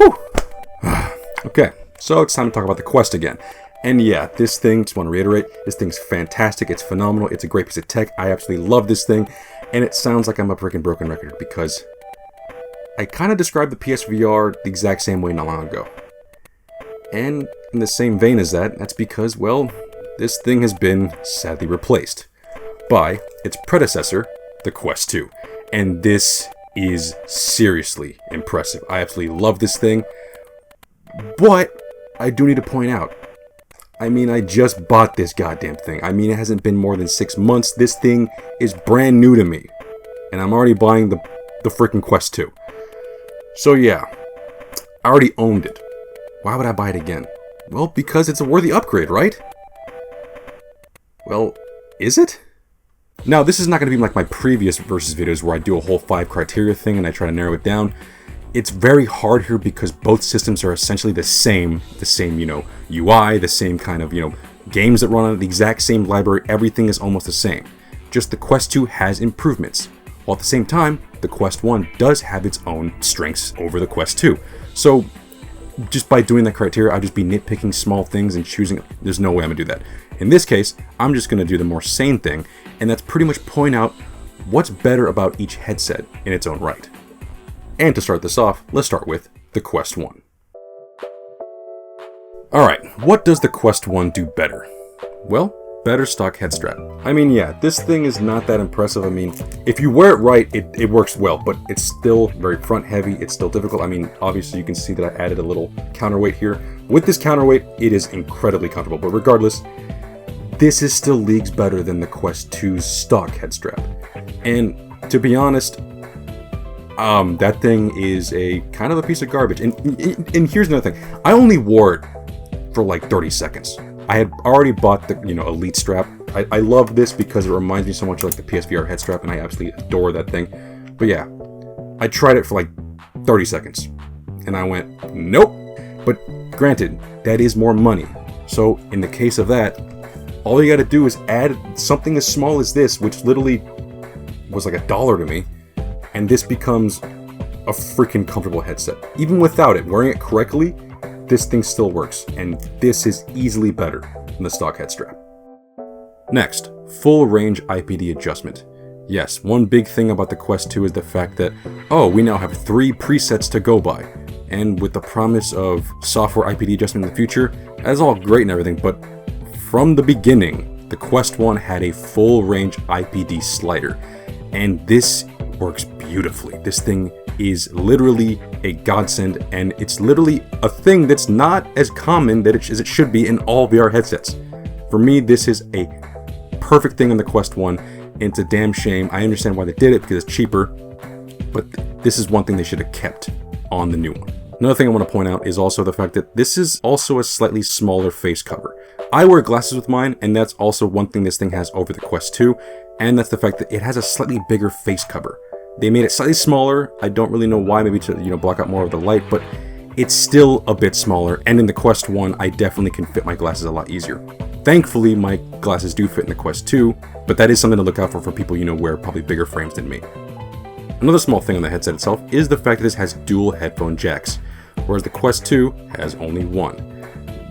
Whew. Okay, so it's time to talk about the Quest again. And yeah, this thing, just want to reiterate, this thing's fantastic, it's phenomenal, it's a great piece of tech, I absolutely love this thing, and it sounds like I'm a freaking broken record because I kind of described the PSVR the exact same way not long ago. And in the same vein as that, that's because, well, this thing has been sadly replaced by its predecessor, the Quest 2. And this is seriously impressive. I absolutely love this thing. But I do need to point out, I mean, I just bought this goddamn thing. I mean, it hasn't been more than 6 months. This thing is brand new to me. And I'm already buying the freaking Quest 2. So yeah, I already owned it. Why would I buy it again? Well, because it's a worthy upgrade, right? Well, is it? Now, this is not going to be like my previous versus videos where I do a whole 5 criteria thing and I try to narrow it down. It's very hard here because both systems are essentially the same, UI, the same kind of, games that run on it, the exact same library, everything is almost the same. Just the Quest 2 has improvements, while at the same time, the Quest 1 does have its own strengths over the Quest 2. So, just by doing that criteria, I'd just be nitpicking small things and choosing, there's no way I'm going to do that. In this case, I'm just going to do the more sane thing, and that's pretty much point out what's better about each headset in its own right. And to start this off, let's start with the Quest 1. Alright, what does the Quest 1 do better? Well, better stock head strap. I mean, yeah, this thing is not that impressive. I mean, if you wear it right, it works well, but it's still very front heavy. It's still difficult. I mean, obviously you can see that I added a little counterweight here. With this counterweight, it is incredibly comfortable, but regardless, this is still leagues better than the Quest 2's stock head strap. And to be honest, that thing is a kind of a piece of garbage. And here's another thing. I only wore it for like 30 seconds. I had already bought the, Elite strap. I love this because it reminds me so much of like the PSVR head strap, and I absolutely adore that thing. But yeah, I tried it for like 30 seconds, and I went, nope. But granted, that is more money. So in the case of that, all you gotta do is add something as small as this, which literally was like $1 to me, and this becomes a freaking comfortable headset. Even without it, wearing it correctly, this thing still works, and this is easily better than the stock head strap. Next, full range IPD adjustment. Yes, one big thing about the Quest 2 is the fact that, we now have 3 presets to go by. And with the promise of software IPD adjustment in the future, that's all great and everything, but from the beginning, the Quest 1 had a full range IPD slider. And this works beautifully. This thing is literally a godsend, and it's literally a thing that's not as common as it should be in all VR headsets. For me, this is a perfect thing on the Quest 1, and it's a damn shame. I understand why they did it because it's cheaper, but this is one thing they should have kept on the new one. Another thing I want to point out is also the fact that this is also a slightly smaller face cover. I wear glasses with mine, and that's also one thing this thing has over the Quest 2, and that's the fact that it has a slightly bigger face cover. They made it slightly smaller. I don't really know why, maybe to block out more of the light, but it's still a bit smaller, and in the Quest 1, I definitely can fit my glasses a lot easier. Thankfully, my glasses do fit in the Quest 2, but that is something to look out for people wear probably bigger frames than me. Another small thing on the headset itself is the fact that this has dual headphone jacks, whereas the Quest 2 has only one.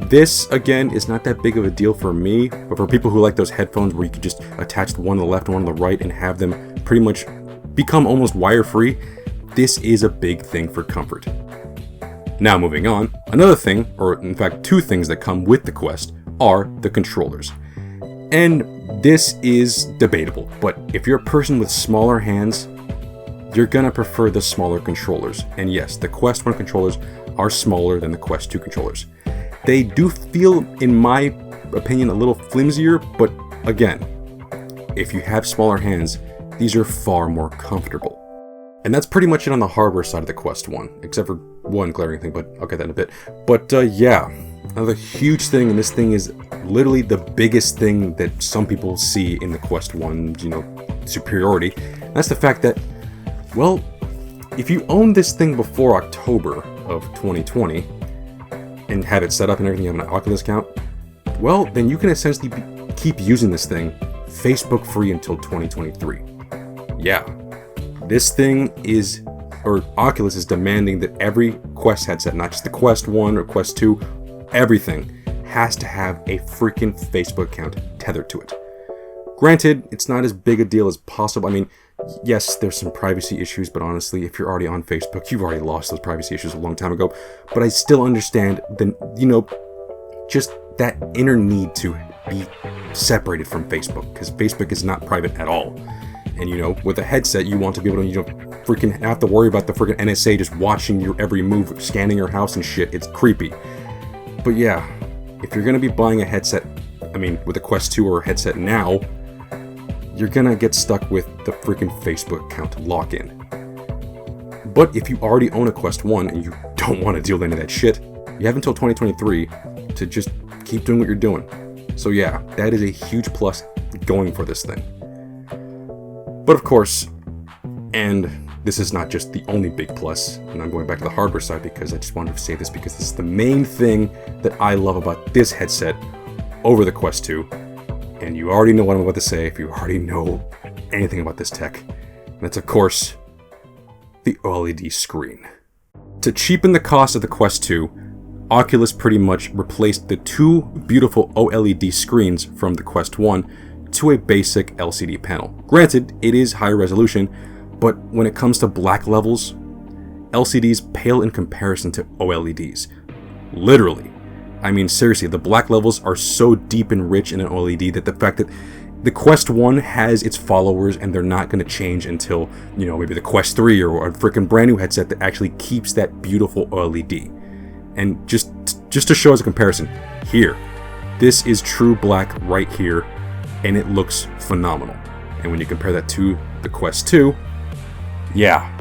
This, again, is not that big of a deal for me, but for people who like those headphones where you could just attach one on the left and one on the right and have them pretty much become almost wire-free, this is a big thing for comfort. Now moving on, another thing, or in fact 2 things that come with the Quest are the controllers. And this is debatable, but if you're a person with smaller hands, you're gonna prefer the smaller controllers. And yes, the Quest 1 controllers are smaller than the Quest 2 controllers. They do feel, in my opinion, a little flimsier, but again, if you have smaller hands, these are far more comfortable. And that's pretty much it on the hardware side of the Quest 1, except for one glaring thing, but I'll get that in a bit. But yeah, another huge thing, and this thing is literally the biggest thing that some people see in the Quest 1, superiority. That's the fact that, well, if you own this thing before October of 2020, and have it set up and everything, you have an Oculus account, well, then you can essentially keep using this thing Facebook free until 2023. Yeah, this thing is or Oculus is demanding that every Quest headset, not just the Quest 1 or Quest 2, everything has to have a freaking Facebook account tethered to it. Granted, it's not as big a deal as possible. I mean, yes, there's some privacy issues, but honestly, if you're already on Facebook, you've already lost those privacy issues a long time ago. But I still understand the, just that inner need to be separated from Facebook, because Facebook is not private at all. And with a headset, you want to be able to, freaking have to worry about the freaking NSA just watching your every move, scanning your house and shit. It's creepy. But yeah, if you're gonna be buying a headset, with a Quest 2 or a headset now, you're gonna get stuck with the freaking Facebook account lock-in. But if you already own a Quest 1 and you don't want to deal with any of that shit, you have until 2023 to just keep doing what you're doing. So yeah, that is a huge plus going for this thing. But of course, and this is not just the only big plus, and I'm going back to the hardware side because I just wanted to say this because this is the main thing that I love about this headset over the Quest 2. And you already know what I'm about to say if you already know anything about this tech. And that's, of course, the OLED screen. To cheapen the cost of the Quest 2, Oculus pretty much replaced the two beautiful OLED screens from the Quest 1 to a basic LCD panel. Granted, it is higher resolution, but when it comes to black levels, LCDs pale in comparison to OLEDs. Literally. Seriously, the black levels are so deep and rich in an OLED that the fact that the Quest 1 has its followers and they're not going to change until, maybe the Quest 3 or a freaking brand new headset that actually keeps that beautiful OLED. And just to show as a comparison, here, this is true black right here, and it looks phenomenal. And when you compare that to the Quest 2, yeah,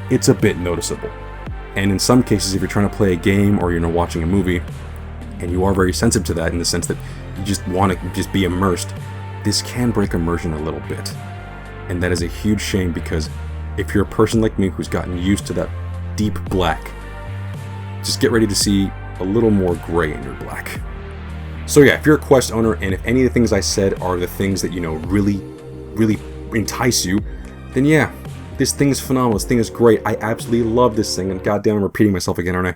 it's a bit noticeable. And in some cases, if you're trying to play a game or you're watching a movie, and you are very sensitive to that in the sense that you just want to just be immersed, this can break immersion a little bit. And that is a huge shame because if you're a person like me who's gotten used to that deep black, just get ready to see a little more gray in your black. So yeah, if you're a Quest owner and if any of the things I said are the things that, really, really entice you, then yeah, this thing is phenomenal. This thing is great. I absolutely love this thing. And goddamn, I'm repeating myself again, aren't I?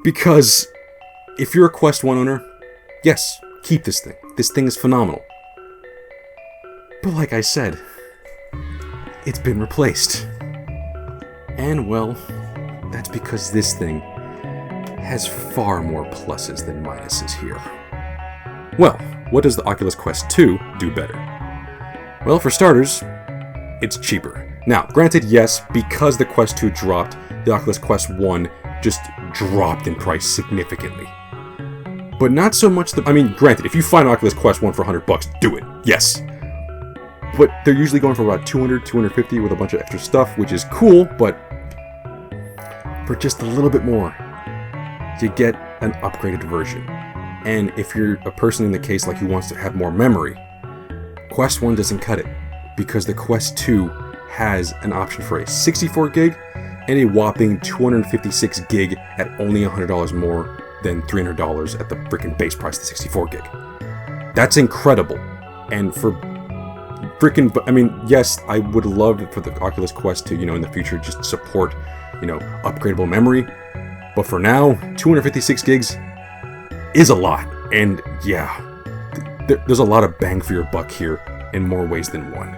Because if you're a Quest 1 owner, yes, keep this thing. This thing is phenomenal. But like I said, it's been replaced. And well, that's because this thing has far more pluses than minuses here. Well, what does the Oculus Quest 2 do better? Well, for starters, it's cheaper. Now, granted, yes, because the Quest 2 dropped, the Oculus Quest 1 just dropped in price significantly. But not so much granted, if you find Oculus Quest 1 for $100, do it. Yes. But they're usually going for about $200, $250 with a bunch of extra stuff, which is cool, but for just a little bit more, you get an upgraded version. And if you're a person in the case like who wants to have more memory, Quest 1 doesn't cut it, because the Quest 2 has an option for a 64 gig and a whopping 256 gig at only $100 more than $300 at the freaking base price of the 64 gig. That's incredible. And for freaking, yes, I would love for the Oculus Quest to, in the future just support, upgradable memory. But for now, 256 gigs is a lot. And yeah, there's a lot of bang for your buck here in more ways than one.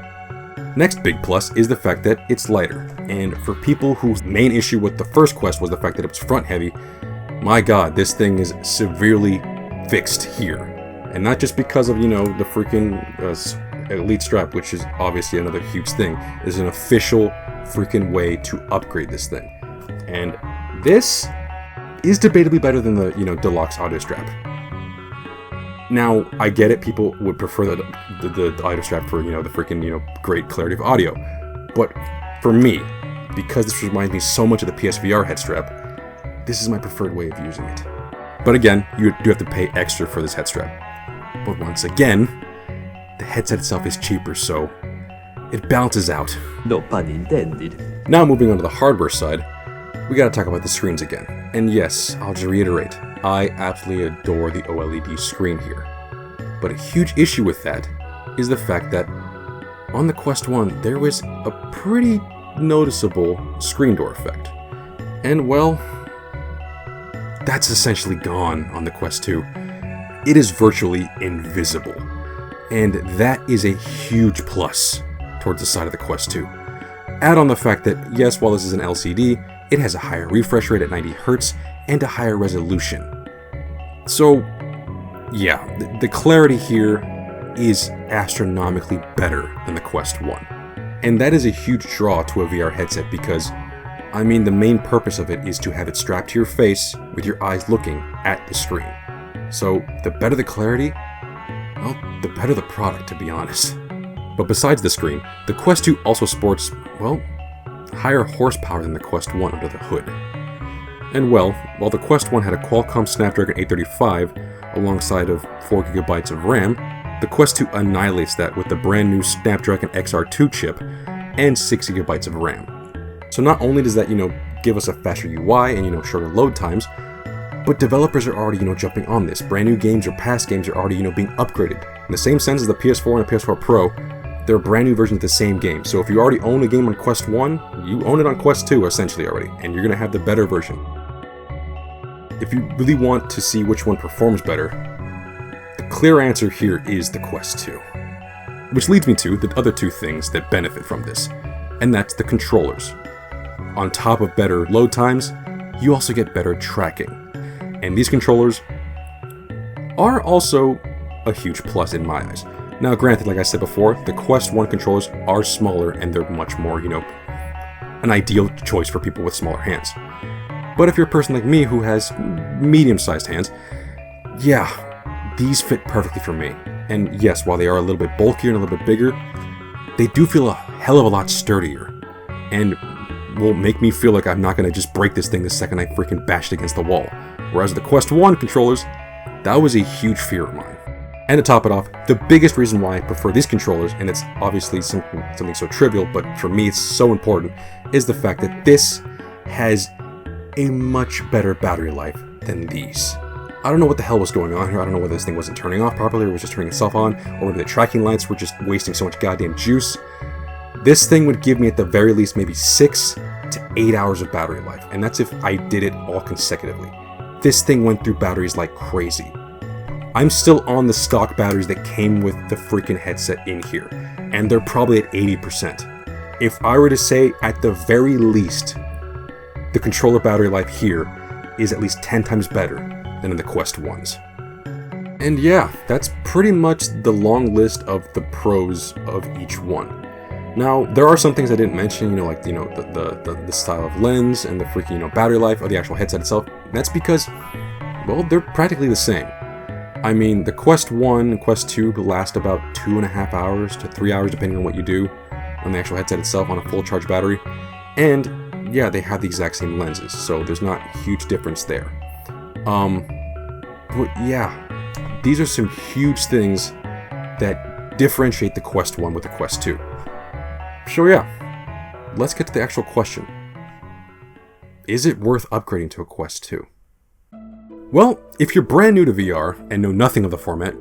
Next big plus is the fact that it's lighter. And for people whose main issue with the first Quest was the fact that it was front heavy, my god, this thing is severely fixed here. And not just because of, the freaking Elite strap, which is obviously another huge thing. There's an official freaking way to upgrade this thing. And this is debatably better than the, deluxe audio strap. Now, I get it, people would prefer the audio strap for, the freaking, great clarity of audio. But for me, because this reminds me so much of the PSVR head strap, this is my preferred way of using it. But again, you do have to pay extra for this head strap. But once again, the headset itself is cheaper, so it balances out. No pun intended. Now moving on to the hardware side, we gotta talk about the screens again. And yes, I'll just reiterate, I absolutely adore the OLED screen here. But a huge issue with that is the fact that on the Quest 1, there was a pretty noticeable screen door effect. And well, that's essentially gone on the Quest 2. It is virtually invisible. And that is a huge plus towards the side of the Quest 2. Add on the fact that, yes, while this is an LCD, it has a higher refresh rate at 90 Hz and a higher resolution. So, yeah, the clarity here is astronomically better than the Quest 1. And that is a huge draw to a VR headset because, I mean, the main purpose of it is to have it strapped to your face with your eyes looking at the screen. So, the better the clarity, well, the better the product, to be honest. But besides the screen, the Quest 2 also sports, well, higher horsepower than the Quest 1 under the hood. And well, while the Quest 1 had a Qualcomm Snapdragon 835 alongside of 4GB of RAM, the Quest 2 annihilates that with the brand new Snapdragon XR2 chip and 6GB of RAM. So not only does that, give us a faster UI and, shorter load times, but developers are already, jumping on this. Brand new games or past games are already, being upgraded. In the same sense as the PS4 and the PS4 Pro, they're brand new versions of the same game. So if you already own a game on Quest 1, you own it on Quest 2 essentially already, and you're going to have the better version. If you really want to see which one performs better, the clear answer here is the Quest 2. Which leads me to the other two things that benefit from this, and that's the controllers. On top of better load times, you also get better tracking. And these controllers are also a huge plus in my eyes. Now granted, like I said before, the Quest 1 controllers are smaller and they're much more, an ideal choice for people with smaller hands. But if you're a person like me who has medium-sized hands, yeah, these fit perfectly for me. And yes, while they are a little bit bulkier and a little bit bigger, they do feel a hell of a lot sturdier. And will make me feel like I'm not going to just break this thing the second I freaking bash it against the wall. Whereas the Quest 1 controllers, that was a huge fear of mine. And to top it off, the biggest reason why I prefer these controllers, and it's obviously something so trivial, but for me it's so important, is the fact that this has a much better battery life than these. I don't know what the hell was going on here. I don't know whether this thing wasn't turning off properly or was just turning itself on, or maybe the tracking lights were just wasting so much goddamn juice. This thing would give me at the very least maybe 6 to 8 hours of battery life, and that's if I did it all consecutively. This thing went through batteries like crazy. I'm still on the stock batteries that came with the freaking headset in here, and they're probably at 80%. If I were to say at the very least, the controller battery life here is at least 10 times better than in the Quest 1s. And yeah, that's pretty much the long list of the pros of each one. Now, there are some things I didn't mention, the style of lens and the freaking, battery life of the actual headset itself. That's because, well, they're practically the same. I mean, the Quest 1 and Quest 2 last about 2.5 hours to 3 hours, depending on what you do on the actual headset itself on a full charge battery. And yeah, they have the exact same lenses, so there's not a huge difference there. But yeah, these are some huge things that differentiate the Quest 1 with the Quest 2. So yeah, let's get to the actual question. Is it worth upgrading to a Quest 2? Well, if you're brand new to VR and know nothing of the format,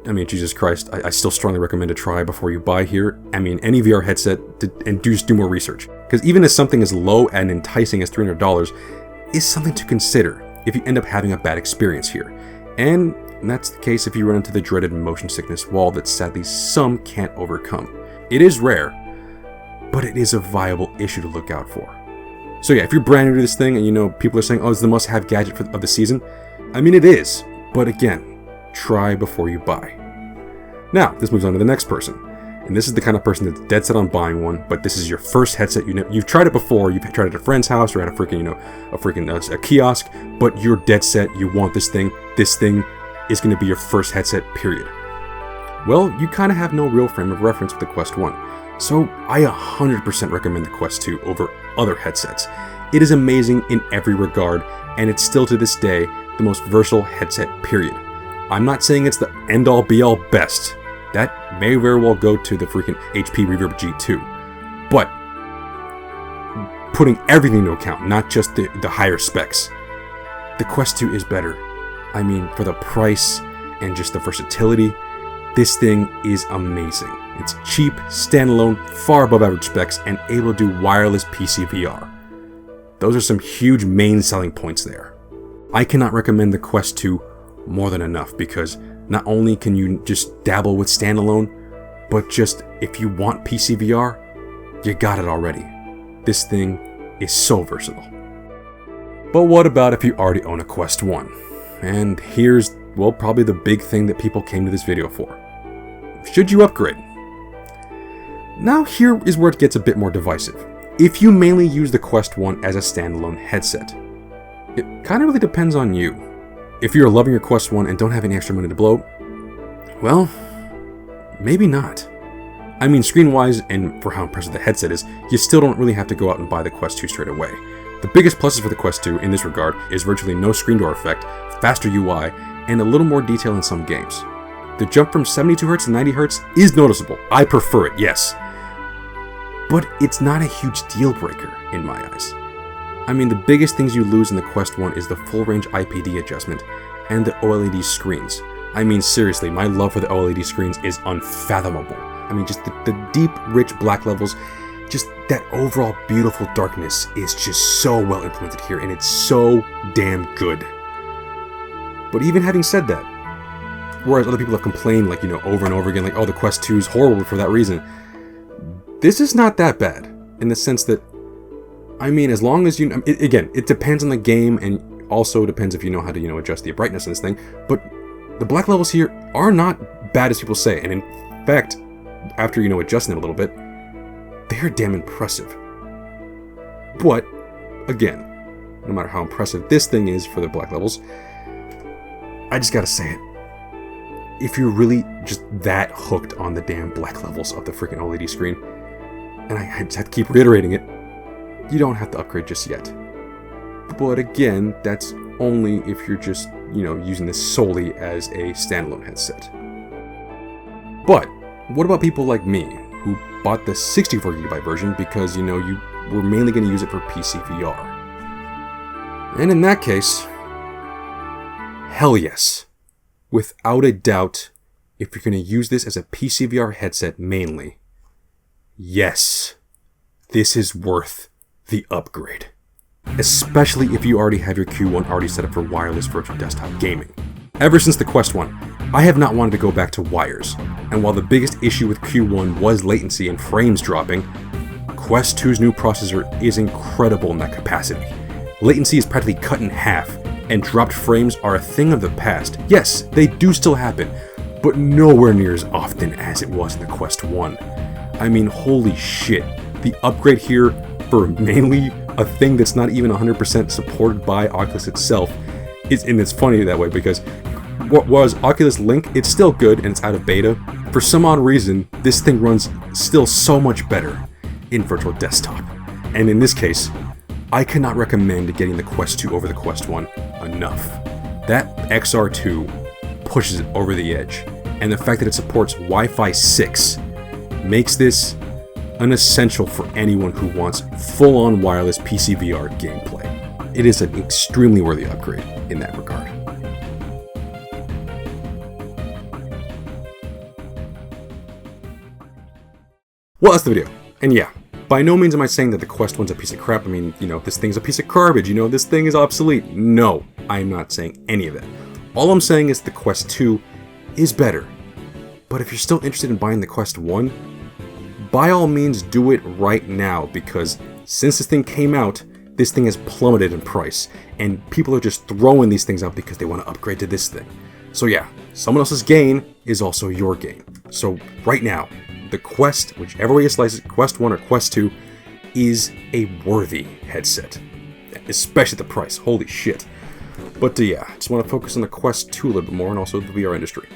I mean, Jesus Christ, I still strongly recommend to try before you buy here. I mean, any VR headset, and just do more research. Because even as something as low and enticing as $300 is something to consider if you end up having a bad experience here. And that's the case if you run into the dreaded motion sickness wall that sadly some can't overcome. It is rare, but it is a viable issue to look out for. So yeah, if you're brand new to this thing and people are saying, oh, it's the must-have gadget of the season, I mean, it is, but again, try before you buy. Now, this moves on to the next person. And this is the kind of person that's dead set on buying one, but this is your first headset. You've tried it before, you've tried it at a friend's house or at a freaking, a kiosk, but you're dead set, you want this thing. This thing is going to be your first headset, period. Well, you kind of have no real frame of reference with the Quest 1. So I 100% recommend the Quest 2 over other headsets. It is amazing in every regard, and it's still to this day the most versatile headset, period. I'm not saying it's the end-all be-all best. That may very well go to the freaking HP Reverb G2. But putting everything into account, not just the higher specs, the Quest 2 is better. I mean, for the price and just the versatility, this thing is amazing. It's cheap, standalone, far above average specs, and able to do wireless PC VR. Those are some huge main selling points there. I cannot recommend the Quest 2 more than enough, because not only can you just dabble with standalone, but just if you want PC VR, you got it already. This thing is so versatile. But what about if you already own a Quest 1? And here's, well, probably the big thing that people came to this video for. Should you upgrade? Now here is where it gets a bit more divisive. If you mainly use the Quest 1 as a standalone headset, it kind of really depends on you. If you're loving your Quest 1 and don't have any extra money to blow, well, maybe not. I mean, screen-wise and for how impressive the headset is, you still don't really have to go out and buy the Quest 2 straight away. The biggest pluses for the Quest 2 in this regard is virtually no screen door effect, faster UI, and a little more detail in some games. The jump from 72Hz to 90Hz is noticeable. I prefer it, yes. But it's not a huge deal breaker in my eyes. I mean, the biggest things you lose in the Quest 1 is the full range IPD adjustment and the OLED screens. I mean, seriously, my love for the OLED screens is unfathomable. I mean, just the deep, rich black levels, just that overall beautiful darkness is just so well implemented here, and it's so damn good. But even having said that, whereas other people have complained, like, over and over again, like, oh, the Quest 2 is horrible for that reason, this is not that bad, in the sense that, I mean, as long as again, it depends on the game, and also depends if you know how to, adjust the brightness in this thing, but the black levels here are not bad as people say, and in fact, after, adjusting it a little bit, they're damn impressive. But, again, no matter how impressive this thing is for the black levels, I just gotta say it. If you're really just that hooked on the damn black levels of the freaking OLED screen, and I just have to keep reiterating it, you don't have to upgrade just yet. But again, that's only if you're just, using this solely as a standalone headset. But what about people like me, who bought the 64GB version because, you were mainly going to use it for PC VR? And in that case, hell yes. Without a doubt, if you're going to use this as a PC VR headset mainly, yes, this is worth the upgrade. Especially if you already have your Q1 already set up for wireless virtual desktop gaming. Ever since the Quest 1, I have not wanted to go back to wires, and while the biggest issue with Q1 was latency and frames dropping, Quest 2's new processor is incredible in that capacity. Latency is practically cut in half, and dropped frames are a thing of the past. Yes, they do still happen, but nowhere near as often as it was in the Quest 1. I mean, holy shit, the upgrade here for mainly a thing that's not even 100% supported by Oculus itself and it's funny that way, because what was Oculus Link, it's still good and it's out of beta. For some odd reason, this thing runs still so much better in virtual desktop. And in this case, I cannot recommend getting the Quest 2 over the Quest 1 enough. That XR2 pushes it over the edge, and the fact that it supports Wi-Fi 6 makes this an essential for anyone who wants full-on wireless PC VR gameplay. It is an extremely worthy upgrade in that regard. Well, that's the video. And yeah, by no means am I saying that the Quest 1's a piece of crap. I mean, this thing's a piece of garbage, this thing is obsolete. No, I'm not saying any of that. All I'm saying is the Quest 2 is better. But if you're still interested in buying the Quest 1, by all means do it right now, because since this thing came out, this thing has plummeted in price, and people are just throwing these things out because they want to upgrade to this thing. So yeah, someone else's gain is also your gain. So right now, the Quest, whichever way you slice it, Quest 1 or Quest 2, is a worthy headset. Especially the price, holy shit. But yeah, I just want to focus on the Quest 2 a little bit more, and also the VR industry.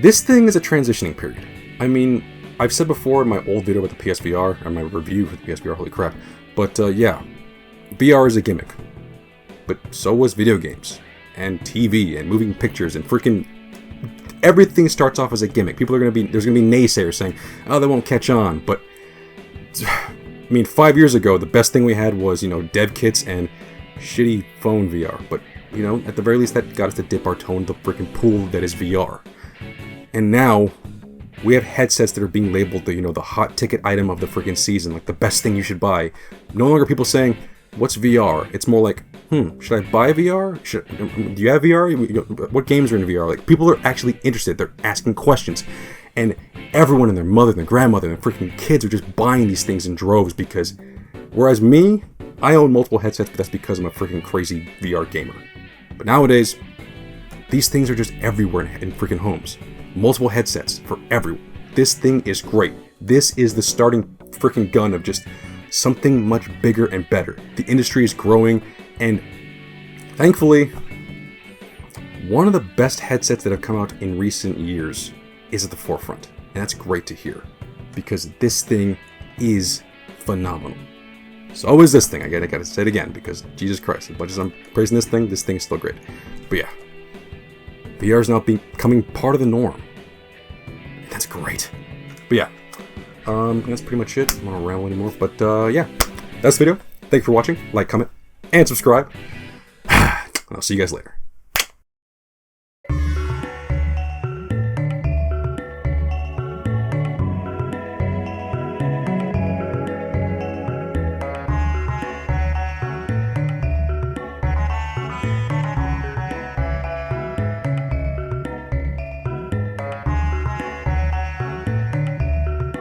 This thing is a transitioning period. I mean, I've said before in my old video about the PSVR, or my review for the PSVR, holy crap. But yeah, VR is a gimmick. But so was video games, and TV, and moving pictures, and freaking everything starts off as a gimmick. There's gonna be naysayers saying, oh, they won't catch on. But I mean, 5 years ago, the best thing we had was, dev kits and shitty phone VR. But, at the very least, that got us to dip our toe in the freaking pool that is VR. And now, We have headsets that are being labeled the hot ticket item of the freaking season, like the best thing you should buy. No longer people saying, what's VR? It's more like, should I buy VR? Do you have VR? What games are in VR? Like, people are actually interested. They're asking questions. And everyone and their mother and their grandmother and their freaking kids are just buying these things in droves because, whereas me, I own multiple headsets, but that's because I'm a freaking crazy VR gamer. But nowadays, these things are just everywhere in freaking homes. Multiple headsets for everyone. This thing is great. This is the starting freaking gun of just something much bigger and better. The industry is growing, and thankfully, one of the best headsets that have come out in recent years is at the forefront. And that's great to hear, because this thing is phenomenal. So is this thing. I gotta say it again, because Jesus Christ, as much as I'm praising this thing's still great. But yeah, VR is now becoming part of the norm. That's great. But yeah, that's pretty much it. I don't want to ramble anymore. But yeah, that's the video. Thanks for watching. Like, comment, and subscribe. I'll see you guys later.